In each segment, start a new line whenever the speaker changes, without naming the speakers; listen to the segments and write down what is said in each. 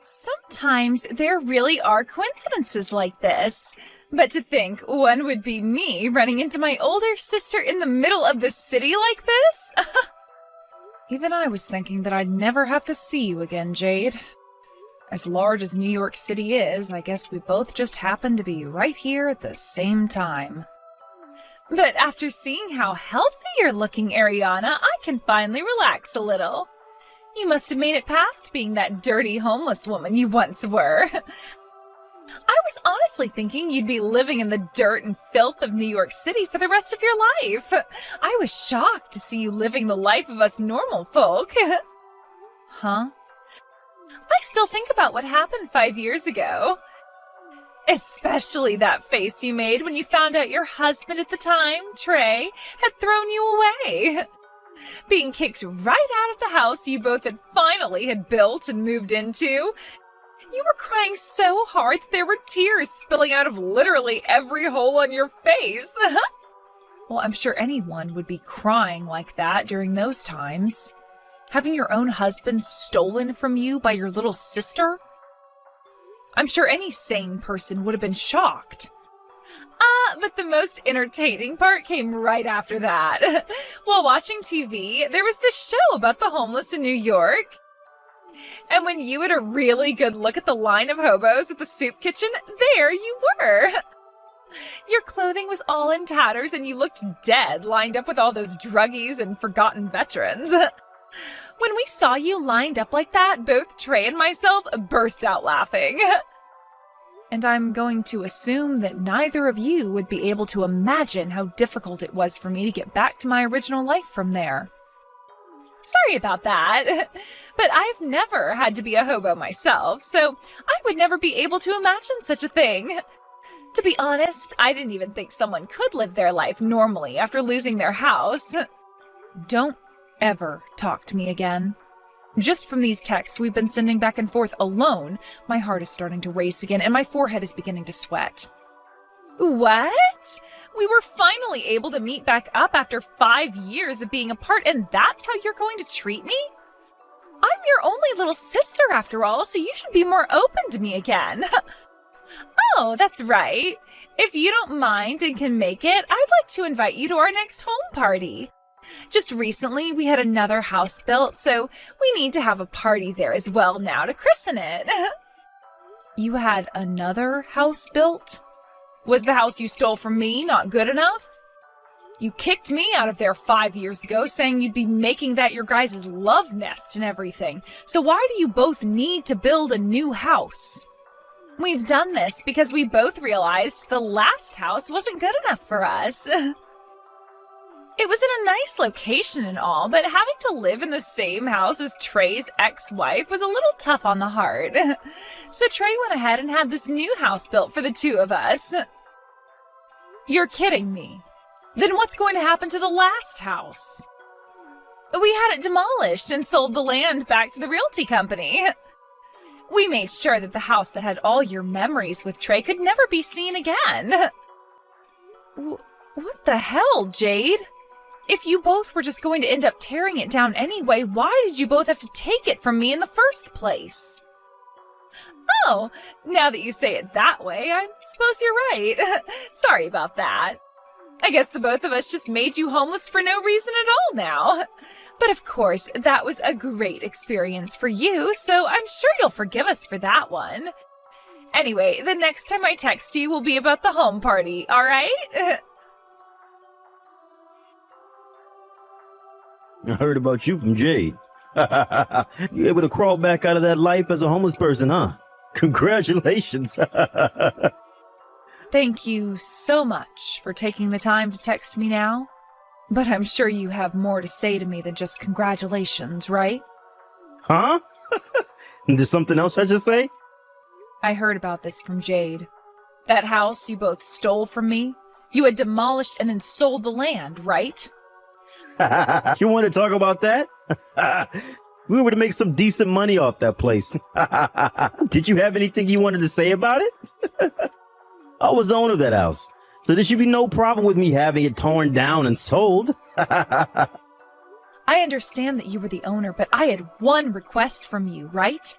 Sometimes there really are coincidences like this. But to think one would be me running into my older sister in the middle of the city like this?
Even I was thinking that I'd never have to see you again, Jade. As large as New York City is, I guess we both just happen to be right here at the same time.
But after seeing how healthy you're looking, Ariana, I can finally relax a little. You must have made it past being that dirty homeless woman you once were. I was honestly thinking you'd be living in the dirt and filth of New York City for the rest of your life. I was shocked to see you living the life of us normal folk.
Huh?
I still think about what happened 5 years ago. Especially that face you made when you found out your husband at the time, Trey, had thrown you away. Being kicked right out of the house you both had built and moved into. You were crying so hard that there were tears spilling out of literally every hole on your face.
Well, I'm sure anyone would be crying like that during those times. Having your own husband stolen from you by your little sister? I'm sure any sane person would have been shocked.
But the most entertaining part came right after that. While watching TV, there was this show about the homeless in New York. And when you had a really good look at the line of hobos at the soup kitchen, there you were. Your clothing was all in tatters and you looked dead lined up with all those druggies and forgotten veterans. When we saw you lined up like that, both Trey and myself burst out laughing.
And I'm going to assume that neither of you would be able to imagine how difficult it was for me to get back to my original life from there.
Sorry about that, but I've never had to be a hobo myself, so I would never be able to imagine such a thing. To be honest, I didn't even think someone could live their life normally after losing their house.
Don't ever talk to me again. Just from these texts we've been sending back and forth alone, my heart is starting to race again and my forehead is beginning to sweat.
What? We were finally able to meet back up after 5 years of being apart, and that's how you're going to treat me? I'm your only little sister after all, so you should be more open to me again. Oh, that's right. If you don't mind and can make it, I'd like to invite you to our next home party. Just recently, we had another house built, so we need to have a party there as well now to christen it.
You had another house built?
Was the house you stole from me not good enough? You kicked me out of there 5 years ago, saying you'd be making that your guys' love nest and everything. So why do you both need to build a new house? We've done this because we both realized the last house wasn't good enough for us. It was in a nice location and all, but having to live in the same house as Trey's ex-wife was a little tough on the heart. So Trey went ahead and had this new house built for the two of us. You're kidding me. Then what's going to happen to the last house? We had it demolished and sold the land back to the realty company. We made sure that the house that had all your memories with Trey could never be seen again. What the hell, Jade? If you both were just going to end up tearing it down anyway, why did you both have to take it from me in the first place? Oh, now that you say it that way, I suppose you're right. Sorry about that. I guess the both of us just made you homeless for no reason at all now. But of course, that was a great experience for you, so I'm sure you'll forgive us for that one. Anyway, the next time I text you will be about the home party, all right?
I heard about you from Jade. You able to crawl back out of that life as a homeless person, huh? Congratulations.
Thank you so much for taking the time to text me now. But I'm sure you have more to say to me than just congratulations, right?
Huh? There's something else I just say?
I heard about this from Jade. That house you both stole from me, you had demolished and then sold the land, right?
You want to talk about that? We were to make some decent money off that place. Did you have anything you wanted to say about it? I was the owner of that house, so there should be no problem with me having it torn down and sold.
I understand that you were the owner, but I had one request from you, right?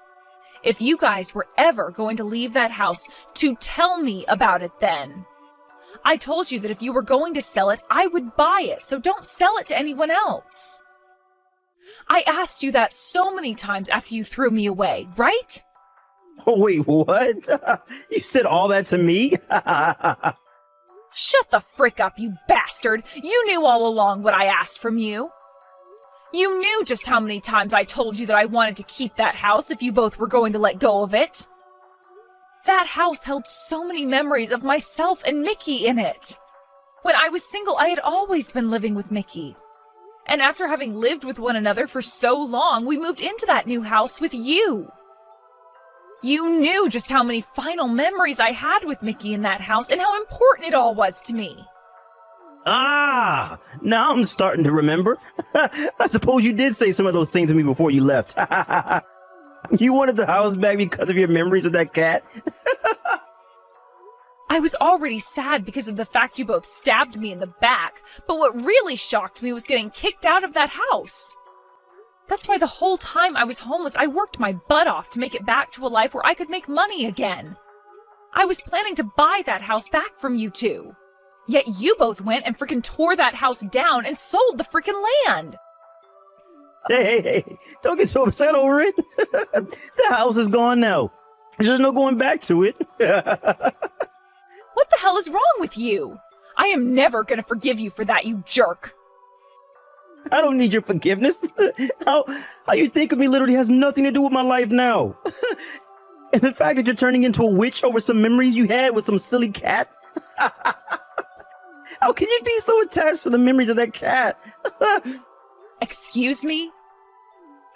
If you guys were ever going to leave that house, to tell me about it then. I told you that if you were going to sell it, I would buy it, so don't sell it to anyone else. I asked you that so many times after you threw me away, right?
Oh, wait, what? You said all that to me?
Shut the frick up, you bastard! You knew all along what I asked from you. You knew just how many times I told you that I wanted to keep that house if you both were going to let go of it. That house held so many memories of myself and Mickey in it. When I was single, I had always been living with Mickey. And after having lived with one another for so long, we moved into that new house with you. You knew just how many final memories I had with Mickey in that house and how important it all was to me.
Ah, now I'm starting to remember. I suppose you did say some of those things to me before you left. You wanted the house back because of your memories of that cat?
I was already sad because of the fact you both stabbed me in the back, but what really shocked me was getting kicked out of that house. That's why the whole time I was homeless, I worked my butt off to make it back to a life where I could make money again. I was planning to buy that house back from you two. Yet you both went and frickin' tore that house down and sold the frickin' land.
Hey, don't get so upset over it. The house is gone now. There's no going back to it.
What the hell is wrong with you? I am never gonna forgive you for that, you jerk.
I don't need your forgiveness. How you think of me literally has nothing to do with my life now. And the fact that you're turning into a witch over some memories you had with some silly cat. How can you be so attached to the memories of that cat?
Excuse me?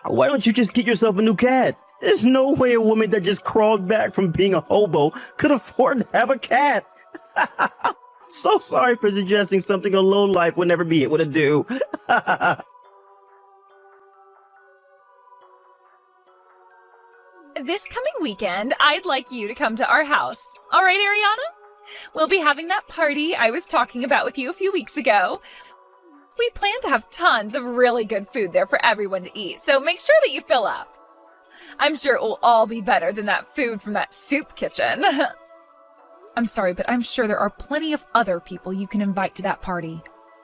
Why don't you just get yourself a new cat? There's no way a woman that just crawled back from being a hobo could afford to have a cat. So sorry for suggesting something a lowlife would never be able to do.
This coming weekend, I'd like you to come to our house. All right, Ariana? We'll be having that party I was talking about with you a few weeks ago. We plan to have tons of really good food there for everyone to eat, so make sure that you fill up. I'm sure it will all be better than that food from that soup kitchen. I'm sorry, but I'm sure there are plenty of other people you can invite to that party.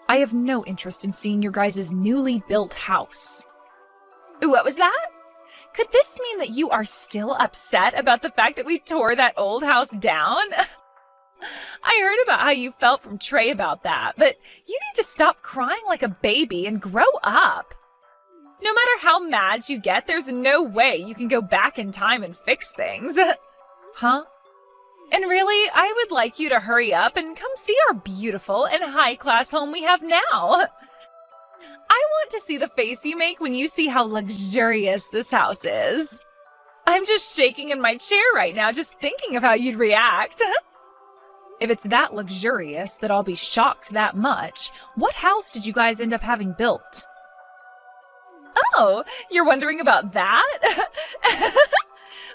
I have no interest in seeing your guys' newly built house. What was that? Could this mean that you are still upset about the fact that we tore that old house down? I heard about how you felt from Trey about that, but you need to stop crying like a baby and grow up. No matter how mad you get, there's no way you can go back in time and fix things. Huh? And really, I would like you to hurry up and come see our beautiful and high-class home we have now. I want to see the face you make when you see how luxurious this house is. I'm just shaking in my chair right now just thinking of how you'd react. If it's that luxurious that I'll be shocked that much, what house did you guys end up having built? Oh, you're wondering about that?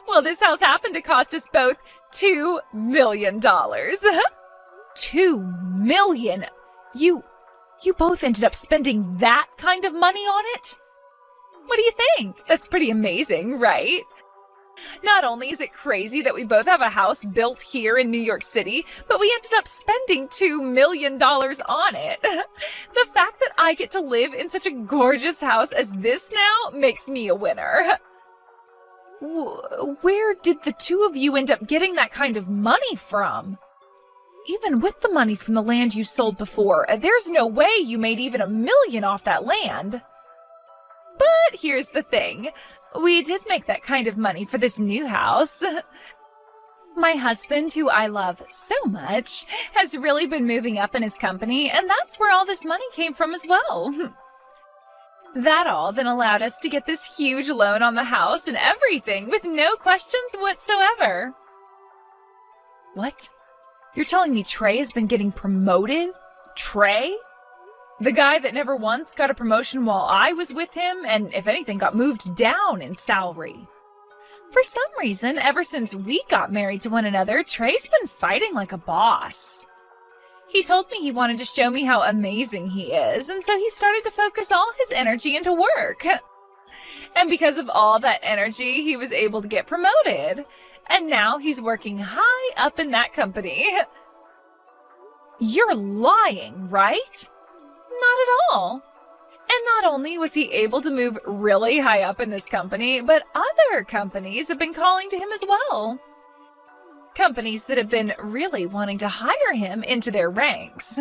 Well, this house happened to cost us both $2 million. $2 million? You both ended up spending that kind of money on it? What do you think? That's pretty amazing, right? Not only is it crazy that we both have a house built here in New York City, but we ended up spending $2 million on it. The fact that I get to live in such a gorgeous house as this now makes me a winner. Where did the two of you end up getting that kind of money from? Even with the money from the land you sold before, there's no way you made even $1 million off that land. But here's the thing. We did make that kind of money for this new house. My husband, who I love so much, has really been moving up in his company, and that's where all this money came from as well. That all then allowed us to get this huge loan on the house and everything with no questions whatsoever. What? You're telling me Trey has been getting promoted? Trey? The guy that never once got a promotion while I was with him, and if anything got moved down in salary. For some reason, ever since we got married to one another, Trey's been fighting like a boss. He told me he wanted to show me how amazing he is, and so he started to focus all his energy into work. And because of all that energy, he was able to get promoted. And now he's working high up in that company.
You're lying, right?
Not at all. And not only was he able to move really high up in this company, but other companies have been calling to him as well. Companies that have been really wanting to hire him into their ranks.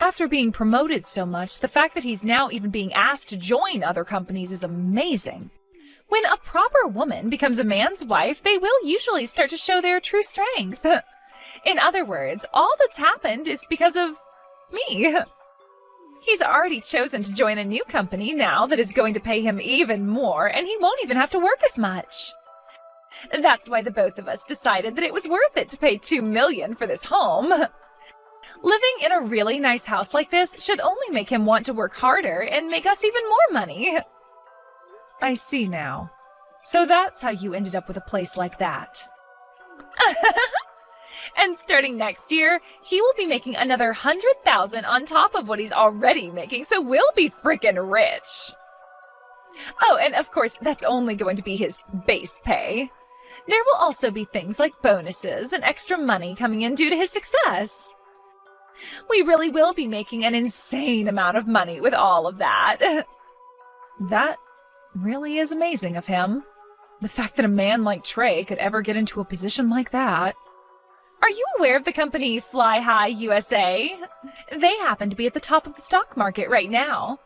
After being promoted so much, the fact that he's now even being asked to join other companies is amazing.
When a proper woman becomes a man's wife, they will usually start to show their true strength. In other words, all that's happened is because of me. He's already chosen to join a new company now that is going to pay him even more, and he won't even have to work as much. That's why the both of us decided that it was worth it to pay $2 million for this home. Living in a really nice house like this should only make him want to work harder and make us even more money.
I see now. So that's how you ended up with a place like that.
And starting next year, he will be making another $100,000 on top of what he's already making, so we'll be freaking rich. Oh, and of course, that's only going to be his base pay. There will also be things like bonuses and extra money coming in due to his success. We really will be making an insane amount of money with all of that.
That really is amazing of him. The fact that a man like Trey could ever get into a position like that.
Are you aware of the company Fly High USA? They happen to be at the top of the stock market right now.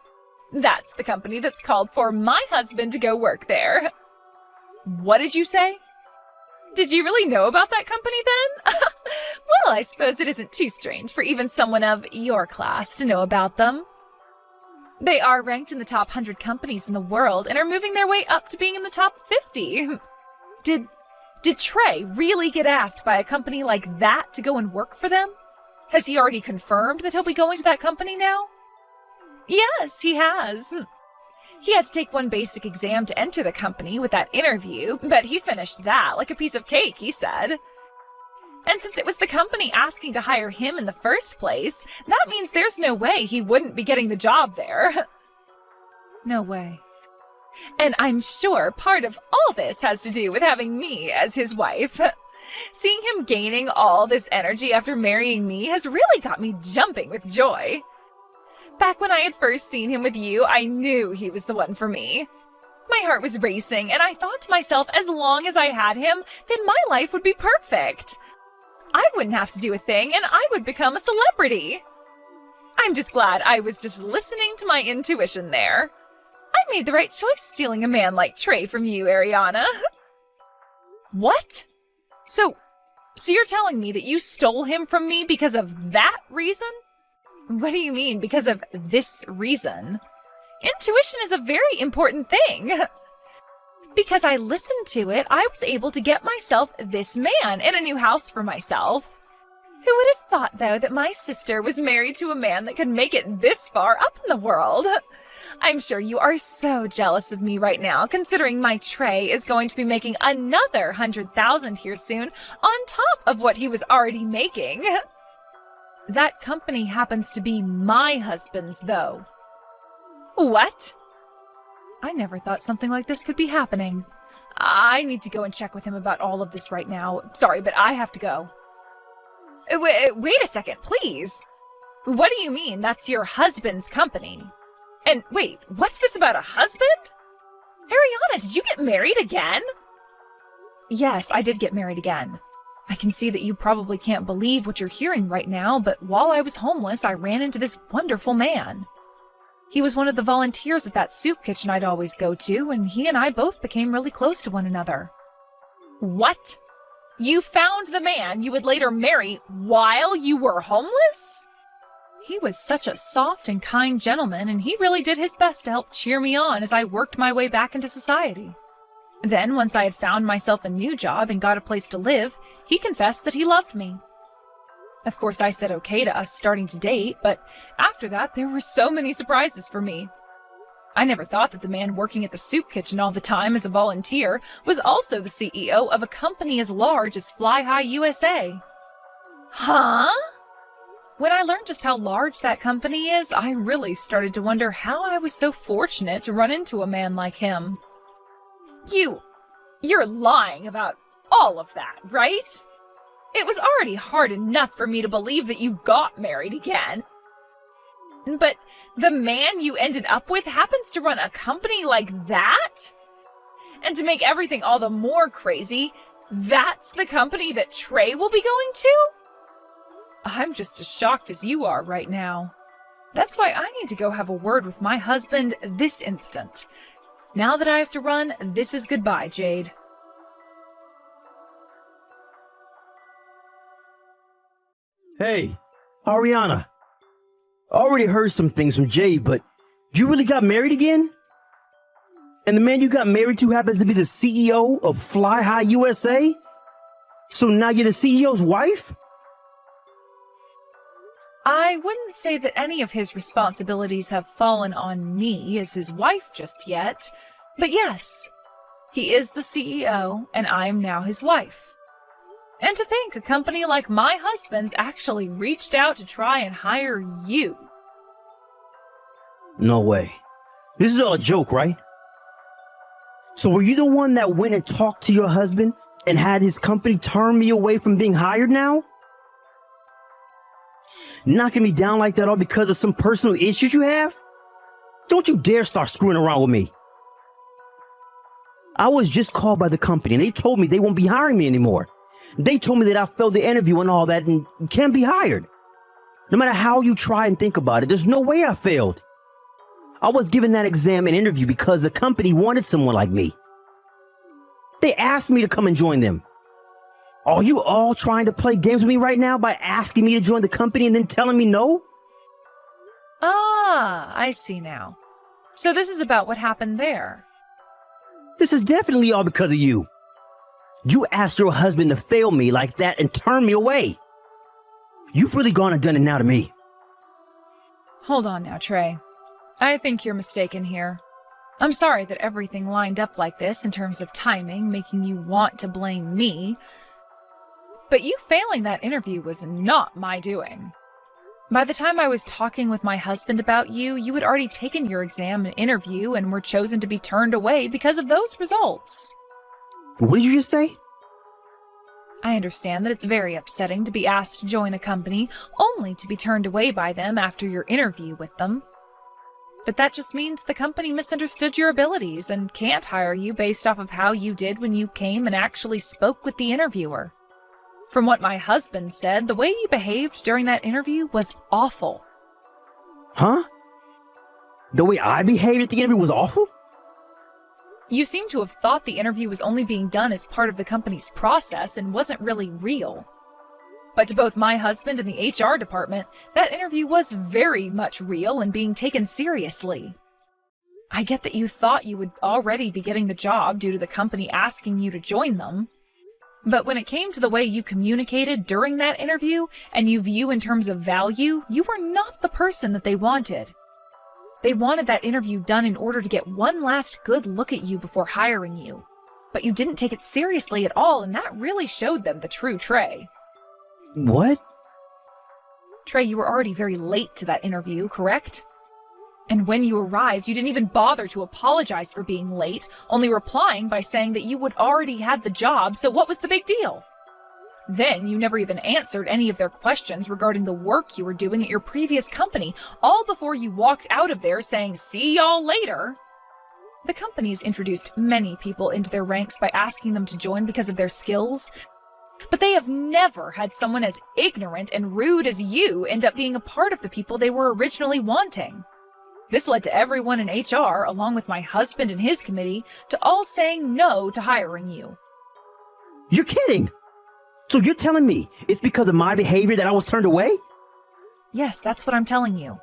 That's the company that's called for my husband to go work there.
What did you say?
Did you really know about that company then? Well, I suppose it isn't too strange for even someone of your class to know about them. They are ranked in the top 100 companies in the world and are moving their way up to being in the top 50.
Did Trey really get asked by a company like that to go and work for them? Has he already confirmed that he'll be going to that company now?
Yes, he has. He had to take one basic exam to enter the company with that interview, but he finished that like a piece of cake, he said. And since it was the company asking to hire him in the first place, that means there's no way he wouldn't be getting the job there.
No way.
And I'm sure part of all this has to do with having me as his wife. Seeing him gaining all this energy after marrying me has really got me jumping with joy. Back when I had first seen him with you, I knew he was the one for me. My heart was racing, and I thought to myself, as long as I had him, then my life would be perfect. I wouldn't have to do a thing, and I would become a celebrity. I'm just glad I was just listening to my intuition there. I made the right choice stealing a man like Trey from you, Ariana.
What? So you're telling me that you stole him from me because of that reason?
What do you mean, because of this reason? Intuition is a very important thing. Because I listened to it, I was able to get myself this man and a new house for myself. Who would have thought, though, that my sister was married to a man that could make it this far up in the world? I'm sure you are so jealous of me right now, considering my Trey is going to be making another $100,000 here soon, on top of what he was already making.
That company happens to be my husband's, though.
What?
I never thought something like this could be happening. I need to go and check with him about all of this right now. Sorry, but I have to go.
Wait a second, please. What do you mean that's your husband's company? And wait, what's this about a husband? Ariana, did you get married again?
Yes, I did get married again. I can see that you probably can't believe what you're hearing right now, but while I was homeless, I ran into this wonderful man. He was one of the volunteers at that soup kitchen I'd always go to, and he and I both became really close to one another.
What? You found the man you would later marry while you were homeless?
He was such a soft and kind gentleman, and he really did his best to help cheer me on as I worked my way back into society. Then, once I had found myself a new job and got a place to live, he confessed that he loved me. Of course, I said okay to us starting to date, but after that, there were so many surprises for me. I never thought that the man working at the soup kitchen all the time as a volunteer was also the CEO of a company as large as Fly High USA.
Huh? When I learned just how large that company is, I really started to wonder how I was so fortunate to run into a man like him. You're lying about all of that, right? It was already hard enough for me to believe that you got married again. But the man you ended up with happens to run a company like that? And to make everything all the more crazy, that's the company that Trey will be going to? I'm just as shocked as you are right now. That's why I need to go have a word with my husband this instant. Now that I have to run, this is goodbye, Jade.
Hey, Ariana. I already heard some things from Jade, but you really got married again? And the man you got married to happens to be the CEO of Fly High USA? So now you're the CEO's wife?
I wouldn't say that any of his responsibilities have fallen on me as his wife just yet, but yes, he is the CEO and I'm now his wife. And to think a company like my husband's actually reached out to try and hire you.
No way. This is all a joke, right? So were you the one that went and talked to your husband and had his company turn me away from being hired now? Knocking me down like that all because of some personal issues you have? Don't you dare start screwing around with me. I was just called by the company and they told me they won't be hiring me anymore. They told me that I failed the interview and all that and can't be hired. No matter how you try and think about it, there's no way I failed. I was given that exam and interview because the company wanted someone like me. They asked me to come and join them. Are you all trying to play games with me right now by asking me to join the company and then telling me no?
Ah, I see now. So this is about what happened there.
This is definitely all because of you. You asked your husband to fail me like that and turn me away. You've really gone and done it now to me.
Hold on now, Trey. I think you're mistaken here. I'm sorry that everything lined up like this in terms of timing, making you want to blame me. But you failing that interview was not my doing. By the time I was talking with my husband about you, you had already taken your exam and interview and were chosen to be turned away because of those results.
What did you just say?
I understand that it's very upsetting to be asked to join a company only to be turned away by them after your interview with them. But that just means the company misunderstood your abilities and can't hire you based off of how you did when you came and actually spoke with the interviewer. From what my husband said, the way you behaved during that interview was awful.
Huh? The way I behaved at the interview was awful?
You seem to have thought the interview was only being done as part of the company's process and wasn't really real. But to both my husband and the HR department, that interview was very much real and being taken seriously. I get that you thought you would already be getting the job due to the company asking you to join them. But when it came to the way you communicated during that interview and you view in terms of value, you were not the person that they wanted. They wanted that interview done in order to get one last good look at you before hiring you. But you didn't take it seriously at all, and that really showed them the true Trey.
What?
Trey, you were already very late to that interview, correct? And when you arrived, you didn't even bother to apologize for being late, only replying by saying that you would already had the job, so what was the big deal? Then you never even answered any of their questions regarding the work you were doing at your previous company, all before you walked out of there saying, "See y'all later." The company's introduced many people into their ranks by asking them to join because of their skills, but they have never had someone as ignorant and rude as you end up being a part of the people they were originally wanting. This led to everyone in HR, along with my husband and his committee, to all saying no to hiring you.
You're kidding! So you're telling me it's because of my behavior that I was turned away?
Yes, that's what I'm telling you.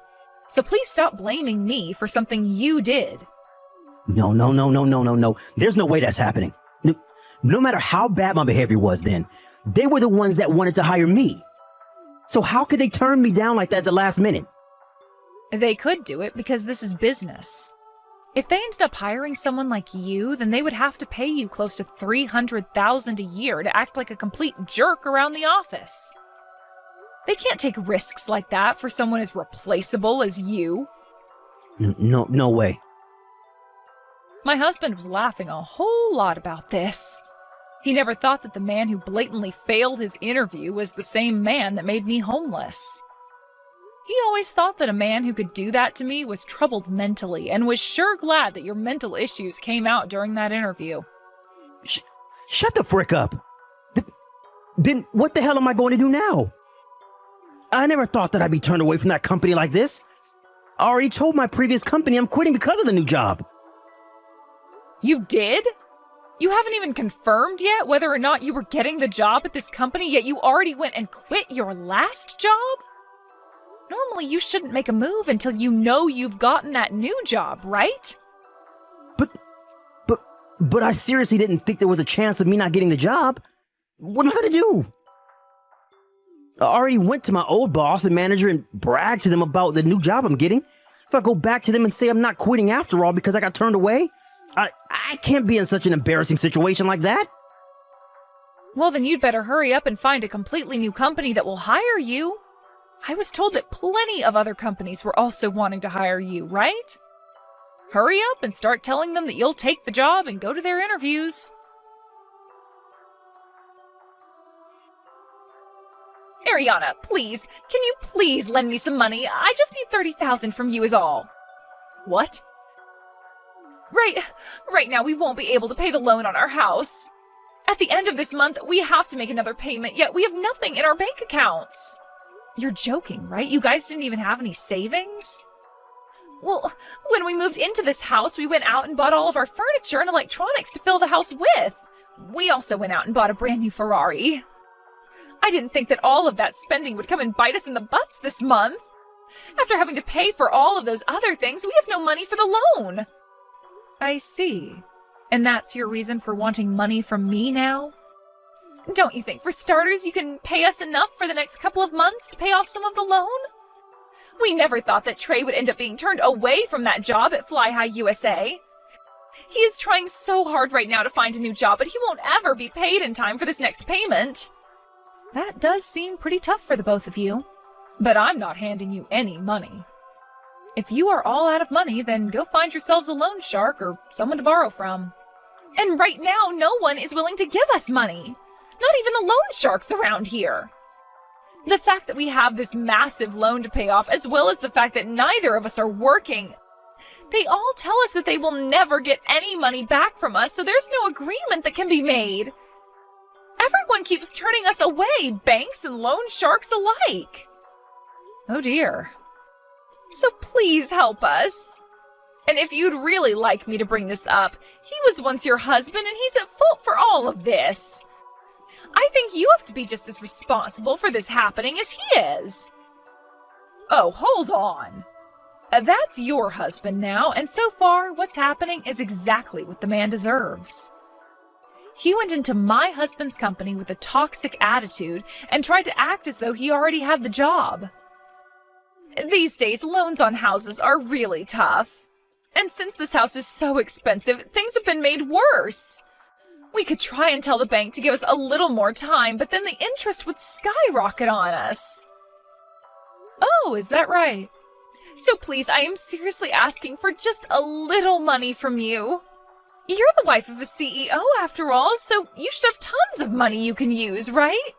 So please stop blaming me for something you did.
No. There's no way that's happening. No matter how bad my behavior was then, they were the ones that wanted to hire me. So how could they turn me down like that at the last minute?
They could do it because this is business. If they ended up hiring someone like you, then they would have to pay you close to $300,000 a year to act like a complete jerk around the office. They can't take risks like that for someone as replaceable as you.
No way.
My husband was laughing a whole lot about this. He never thought that the man who blatantly failed his interview was the same man that made me homeless. He always thought that a man who could do that to me was troubled mentally and was sure glad that your mental issues came out during that interview.
Shut the frick up. Then what the hell am I going to do now? I never thought that I'd be turned away from that company like this. I already told my previous company I'm quitting because of the new job.
You did? You haven't even confirmed yet whether or not you were getting the job at this company, yet you already went and quit your last job? Normally, you shouldn't make a move until you know you've gotten that new job, right?
But I seriously didn't think there was a chance of me not getting the job. What am I going to do? I already went to my old boss and manager and bragged to them about the new job I'm getting. If I go back to them and say I'm not quitting after all because I got turned away, I can't be in such an embarrassing situation like that.
Well, then you'd better hurry up and find a completely new company that will hire you. I was told that plenty of other companies were also wanting to hire you, right? Hurry up and start telling them that you'll take the job and go to their interviews. Ariana, please, can you please lend me some money? I just need $30,000 from you is all. What? Right now we won't be able to pay the loan on our house. At the end of this month, we have to make another payment, yet we have nothing in our bank accounts. You're joking, right? You guys didn't even have any savings? Well, when we moved into this house, we went out and bought all of our furniture and electronics to fill the house with. We also went out and bought a brand new Ferrari. I didn't think that all of that spending would come and bite us in the butts this month. After having to pay for all of those other things, we have no money for the loan. I see. And that's your reason for wanting money from me now? Don't you think, for starters, you can pay us enough for the next couple of months to pay off some of the loan? We never thought that Trey would end up being turned away from that job at Fly High USA. He is trying so hard right now to find a new job, but he won't ever be paid in time for this next payment. That does seem pretty tough for the both of you. But I'm not handing you any money. If you are all out of money, then go find yourselves a loan shark or someone to borrow from. And right now, no one is willing to give us money. Not even the loan sharks around here. The fact that we have this massive loan to pay off, as well as the fact that neither of us are working, they all tell us that they will never get any money back from us, so there's no agreement that can be made. Everyone keeps turning us away, banks and loan sharks alike. Oh dear. So please help us. And if you'd really like me to bring this up, he was once your husband and he's at fault for all of this. I think you have to be just as responsible for this happening as he is. Oh, hold on. That's your husband now, and so far, what's happening is exactly what the man deserves. He went into my husband's company with a toxic attitude and tried to act as though he already had the job. These days, loans on houses are really tough. And since this house is so expensive, things have been made worse. We could try and tell the bank to give us a little more time, but then the interest would skyrocket on us. Oh, is that right? So please, I am seriously asking for just a little money from you. You're the wife of a CEO after all, so you should have tons of money you can use, right?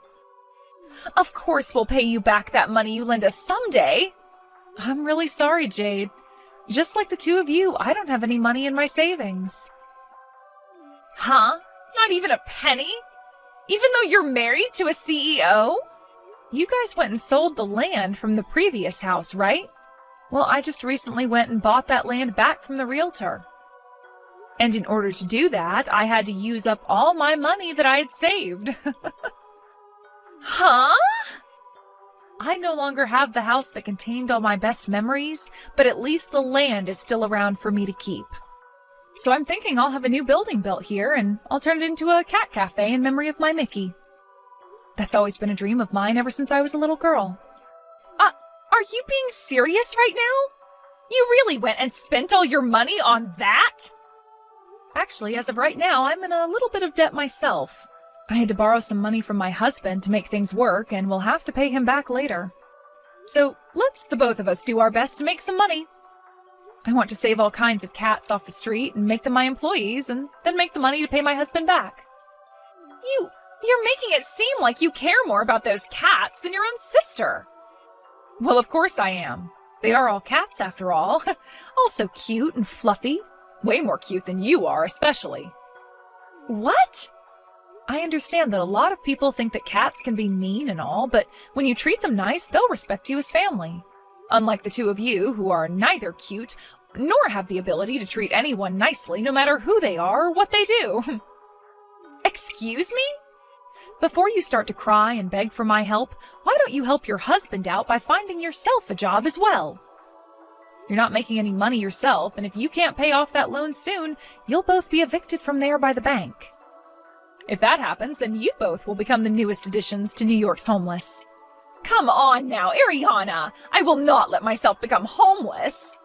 Of course we'll pay you back that money you lend us someday. I'm really sorry, Jade. Just like the two of you, I don't have any money in my savings. Huh? Not even a penny? Even though you're married to a CEO? You guys went and sold the land from the previous house, right? Well, I just recently went and bought that land back from the realtor. And in order to do that, I had to use up all my money that I had saved. Huh? I no longer have the house that contained all my best memories, but at least the land is still around for me to keep. So I'm thinking I'll have a new building built here, and I'll turn it into a cat cafe in memory of my Mickey. That's always been a dream of mine ever since I was a little girl. Are you being serious right now? You really went and spent all your money on that? Actually, as of right now, I'm in a little bit of debt myself. I had to borrow some money from my husband to make things work, and we'll have to pay him back later. So let's the both of us do our best to make some money. I want to save all kinds of cats off the street and make them my employees, and then make the money to pay my husband back. You're making it seem like you care more about those cats than your own sister. Well, of course I am. They are all cats, after all. All so cute and fluffy. Way more cute than you are, especially. What? I understand that a lot of people think that cats can be mean and all, but when you treat them nice, they'll respect you as family. Unlike the two of you, who are neither cute nor have the ability to treat anyone nicely, no matter who they are or what they do. Excuse me? Before you start to cry and beg for my help, why don't you help your husband out by finding yourself a job as well? You're not making any money yourself, and if you can't pay off that loan soon, you'll both be evicted from there by the bank. If that happens, then you both will become the newest additions to New York's homeless. Come on now, Ariana! I will not let myself become homeless!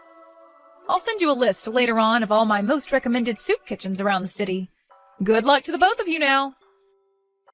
I'll send you a list later on of all my most recommended soup kitchens around the city. Good luck to the both of you now!